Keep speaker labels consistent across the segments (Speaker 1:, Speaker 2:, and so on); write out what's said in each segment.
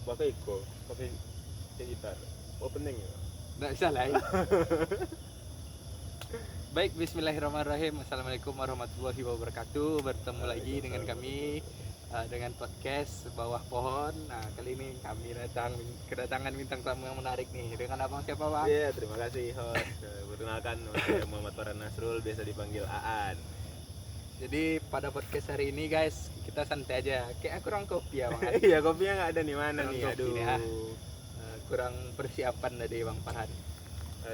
Speaker 1: pakai iko, pakai gitar. Opening ya.
Speaker 2: Nggak salah ya. Baik, bismillahirrahmanirrahim. Assalamualaikum warahmatullahi wabarakatuh. Bertemu lagi dengan kami dengan podcast Bawah Pohon. Nah, kali ini kami kedatangan bintang tamu yang menarik nih. Dengan abang siapa, Bang?
Speaker 1: Iya, terima kasih host. Perkenalkan, saya Muhammad Farhan Nasrul, biasa dipanggil Aan.
Speaker 2: Jadi pada podcast hari ini guys, kita santai aja. Kayak kurang kopi ya, Bang.
Speaker 1: Iya, kopinya nggak ada nih, mana
Speaker 2: Kurang
Speaker 1: nih?
Speaker 2: kopi
Speaker 1: Aduh.
Speaker 2: nih, ya. Kurang persiapan dari Bang Farhan.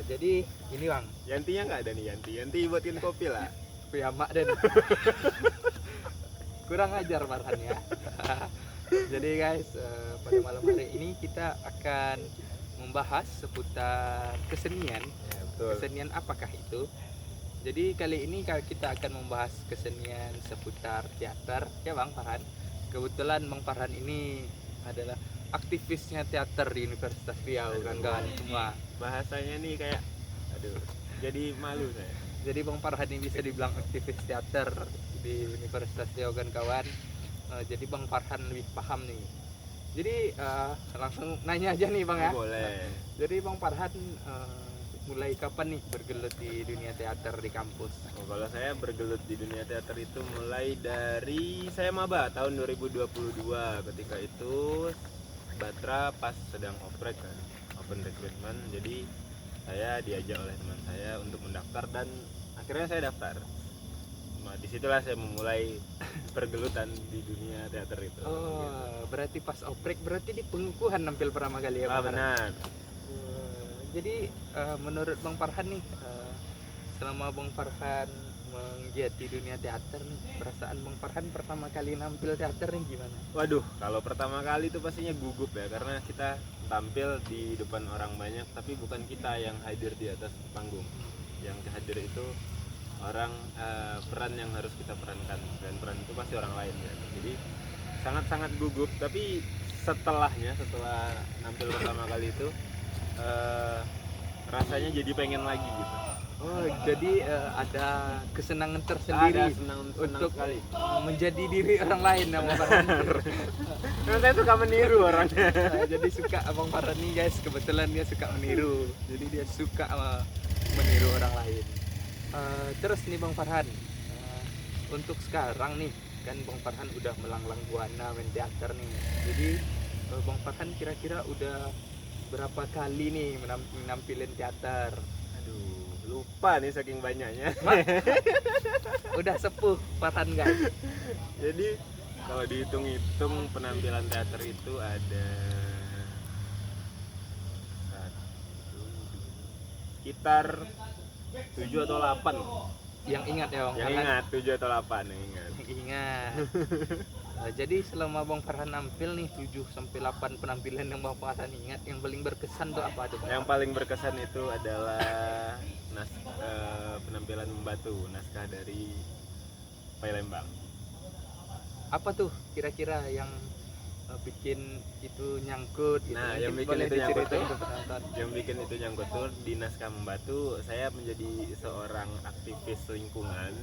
Speaker 2: Jadi ini Bang,
Speaker 1: Yantinya nggak ada nih, Yanti buatin kopi lah.
Speaker 2: piamak dan kurang ajar Farhan ya. Jadi guys, pada malam hari ini kita akan membahas seputar kesenian.
Speaker 1: Ya, betul.
Speaker 2: Kesenian apakah itu? Jadi kali ini kita akan membahas kesenian seputar teater ya Bang Farhan. Kebetulan Bang Farhan ini adalah aktivisnya teater di Universitas Riau, kawan-kawan semua.
Speaker 1: Bahasanya nih kayak, aduh, jadi malu saya.
Speaker 2: Jadi Bang Farhan ini bisa dibilang aktivis teater di Universitas Riau, kawan-kawan. Jadi Bang Farhan lebih paham nih. Jadi langsung nanya aja nih Bang ya.
Speaker 1: Boleh.
Speaker 2: Jadi Bang Farhan mulai kapan nih bergelut di dunia teater di kampus?
Speaker 1: Oh, kalau saya bergelut di dunia teater itu mulai dari saya maba tahun 2022. Ketika itu Batra pas sedang oprek kan, open recruitment. Jadi saya diajak oleh teman saya untuk mendaftar dan akhirnya saya daftar. Nah, disitulah saya memulai pergelutan di dunia teater itu.
Speaker 2: Oh, berarti pas oprek berarti di pengukuhan nampil pertama kali ya Bang Farhan?
Speaker 1: Benar.
Speaker 2: Jadi menurut Bang Farhan nih, selama Bang Farhan menggiati dunia teater nih, perasaan Bang Farhan pertama kali nampil teater nih gimana?
Speaker 1: Waduh, kalau pertama kali itu pastinya gugup ya, karena kita tampil di depan orang banyak, tapi bukan kita yang hadir di atas panggung. Yang hadir itu orang, peran yang harus kita perankan, dan peran itu pasti orang lain ya. Jadi sangat-sangat gugup, tapi setelah nampil pertama kali itu rasanya jadi pengen lagi gitu.
Speaker 2: Oh, jadi ada kesenangan tersendiri
Speaker 1: senang
Speaker 2: untuk
Speaker 1: sekali.
Speaker 2: Menjadi diri orang lain ya Bang Farhan.
Speaker 1: Nah, saya suka meniru orangnya.
Speaker 2: Jadi suka Bang Farhan nih guys, kebetulan dia suka meniru. Jadi dia suka meniru orang lain. Terus nih Bang Farhan, untuk sekarang nih kan Bang Farhan udah melanglang buana main teater nih. Jadi Bang Farhan kira-kira udah berapa kali nih menampilin teater?
Speaker 1: Aduh, lupa nih saking banyaknya.
Speaker 2: Udah sepuh Farhan guys.
Speaker 1: Jadi kalau dihitung-hitung penampilan teater itu ada sekitar 7 atau 8.
Speaker 2: Yang ingat ya Bang
Speaker 1: Yang
Speaker 2: Farhan?
Speaker 1: ingat 7 atau 8 yang ingat.
Speaker 2: Ingat. Jadi selama Bang Farhan nampil nih 7 sampai 8 penampilan yang Bang Farhan ingat, yang paling berkesan tuh apa tuh Bang?
Speaker 1: Yang paling berkesan itu adalah penampilan Membatu, naskah dari Palembang.
Speaker 2: Apa tuh kira-kira yang bikin itu nyangkut gitu?
Speaker 1: Nah,
Speaker 2: Mungkin
Speaker 1: yang bikin
Speaker 2: boleh
Speaker 1: itu nyangkut
Speaker 2: diceritain
Speaker 1: tuh,
Speaker 2: ke penonton.
Speaker 1: yang bikin itu nyangkut tuh di naskah Membatu, saya menjadi seorang aktivis lingkungan,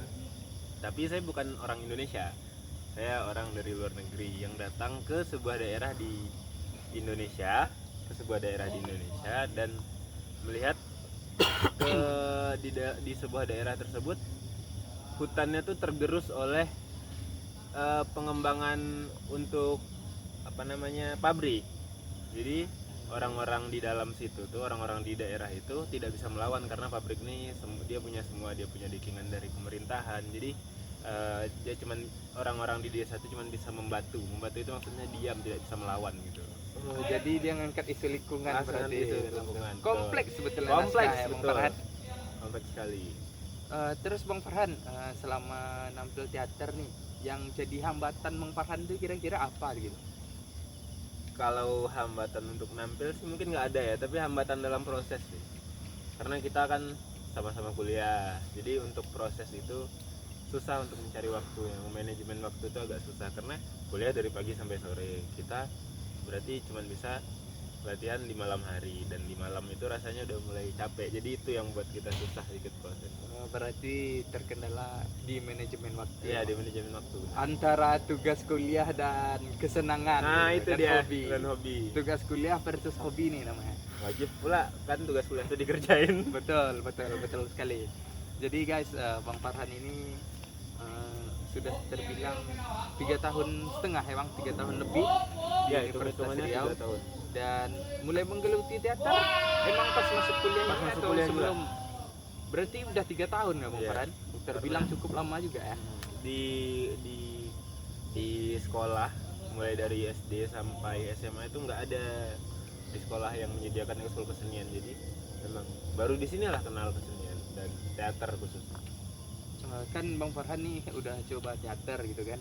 Speaker 1: tapi saya bukan orang Indonesia. Saya orang dari luar negeri yang datang ke sebuah daerah di Indonesia, dan melihat di sebuah daerah tersebut hutannya tuh tergerus oleh pengembangan untuk pabrik. Jadi orang-orang di dalam situ tuh, orang-orang di daerah itu tidak bisa melawan karena pabrik ini dia punya dukungan dari pemerintahan. Jadi dia cuman, orang-orang di desa itu cuman bisa membantu itu maksudnya diam, tidak bisa melawan gitu.
Speaker 2: Oh, jadi dia ngangkat isu lingkungan berarti.
Speaker 1: Isu lingkungan.
Speaker 2: Kompleks sebetulnya
Speaker 1: Kompleks,
Speaker 2: naskah ya, Bang
Speaker 1: betul.
Speaker 2: Farhan.
Speaker 1: Kompleks sekali.
Speaker 2: Terus Bang Farhan, selama nampil teater nih, yang jadi hambatan Bang Farhan tuh kira-kira apa gitu?
Speaker 1: Kalau hambatan untuk nampil sih mungkin nggak ada ya, tapi hambatan dalam proses sih. Karena kita kan sama-sama kuliah, jadi untuk proses itu susah untuk mencari waktu. Yang manajemen waktu itu agak susah karena kuliah dari pagi sampai sore. Kita berarti cuma bisa latihan di malam hari, dan di malam itu rasanya udah mulai capek, jadi itu yang buat kita susah ikut proses.
Speaker 2: Berarti terkendala di manajemen waktu.
Speaker 1: Iya, di manajemen waktu.
Speaker 2: Antara tugas kuliah dan kesenangan.
Speaker 1: Nah itu
Speaker 2: dan
Speaker 1: dia,
Speaker 2: hobi.
Speaker 1: dan hobi.
Speaker 2: Tugas kuliah versus hobi nih namanya.
Speaker 1: Wajib pula kan tugas kuliah itu dikerjain.
Speaker 2: Betul sekali. Jadi guys, Bang Farhan ini sudah terbilang 3 tahun setengah ya Bang, 3 tahun lebih di
Speaker 1: Ya, itu
Speaker 2: Universitas
Speaker 1: hitungannya
Speaker 2: Riau,
Speaker 1: 3 tahun.
Speaker 2: dan mulai menggeluti teater emang pas masuk kuliah
Speaker 1: Pas
Speaker 2: ini
Speaker 1: masuk
Speaker 2: atau
Speaker 1: kuliah
Speaker 2: sebelum? Berarti udah 3 tahun ya Bang
Speaker 1: Iya.
Speaker 2: Farhan? Terbilang cukup lama juga ya.
Speaker 1: Di di sekolah mulai dari SD sampai SMA itu nggak ada di sekolah yang menyediakan ekskul kesenian, jadi memang baru di sinilah kenal kesenian dan teater khususnya.
Speaker 2: Kan Bang Farhan nih udah coba teater gitu kan.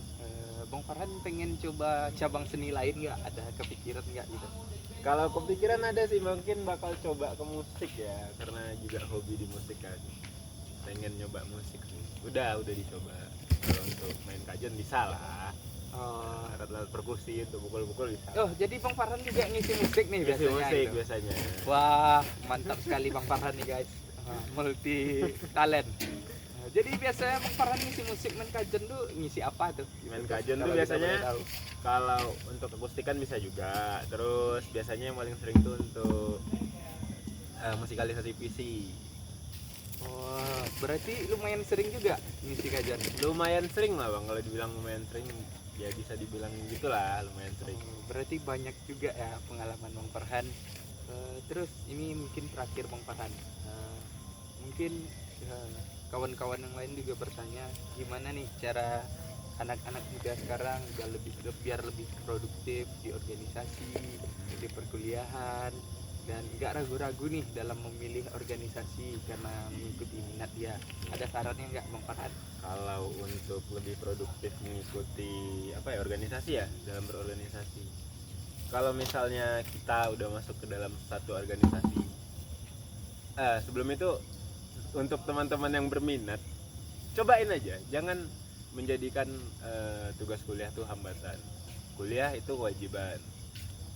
Speaker 2: Bang Farhan pengen coba cabang seni lain nggak? Ada kepikiran nggak gitu?
Speaker 1: Kalau kepikiran ada sih, mungkin bakal coba ke musik ya, karena juga hobi di musik kan. Pengen nyoba musik sih. Udah dicoba. Kalau untuk main kajen bisa lah. Alat-alat perkusi untuk pukul-pukul bisa.
Speaker 2: Oh, jadi Bang Farhan juga ngisi musik nih
Speaker 1: Ngisi
Speaker 2: biasanya
Speaker 1: musik
Speaker 2: gitu?
Speaker 1: biasanya.
Speaker 2: Wah, mantap sekali Bang Farhan nih guys. Multi talent. Jadi biasanya Bang Farhan ngisi musik main kajen tuh ngisi apa tuh?
Speaker 1: Main kajen tuh
Speaker 2: Kalau kita
Speaker 1: biasanya
Speaker 2: boleh tahu.
Speaker 1: kalau untuk akustikan bisa juga. Terus biasanya yang paling sering tuh untuk musikalisasi puisi.
Speaker 2: Oh, berarti lumayan sering juga ngisi kajian.
Speaker 1: Lumayan sering lah Bang, kalau dibilang lumayan sering ya bisa dibilang gitulah, lumayan sering.
Speaker 2: Berarti banyak juga ya pengalaman Bang Farhan. Terus ini mungkin terakhir Bang Farhan. Mungkin kawan-kawan yang lain juga bertanya gimana nih cara anak-anak muda sekarang biar lebih produktif di organisasi, di perkuliahan, dan nggak ragu-ragu nih dalam memilih organisasi karena mengikuti minat dia. Ada sarannya nggak Bang Farhan?
Speaker 1: Kalau untuk lebih produktif mengikuti organisasi ya, dalam berorganisasi. Kalau misalnya kita udah masuk ke dalam satu organisasi, sebelum itu untuk teman-teman yang berminat, cobain aja, jangan menjadikan tugas kuliah tuh hambatan. Kuliah itu kewajiban,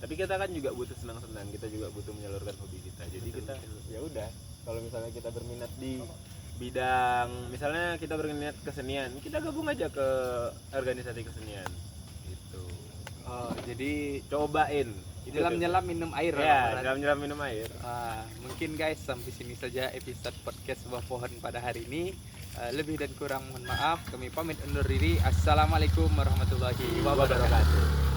Speaker 1: tapi kita kan juga butuh senang-senang, kita juga butuh menyalurkan hobi kita. Jadi kita ya udah, kalau misalnya kita berminat di bidang, misalnya kita berminat kesenian, kita gabung aja ke organisasi kesenian gitu.
Speaker 2: Oh, jadi
Speaker 1: Cobain itu
Speaker 2: nyelam minum air
Speaker 1: ya,
Speaker 2: Bang Farhan.
Speaker 1: nyelam minum air.
Speaker 2: Mungkin guys sampai sini saja episode podcast Sebuah Pohon pada hari ini. Lebih dan kurang mohon maaf. Kami pamit undur diri. Assalamualaikum warahmatullahi wabarakatuh.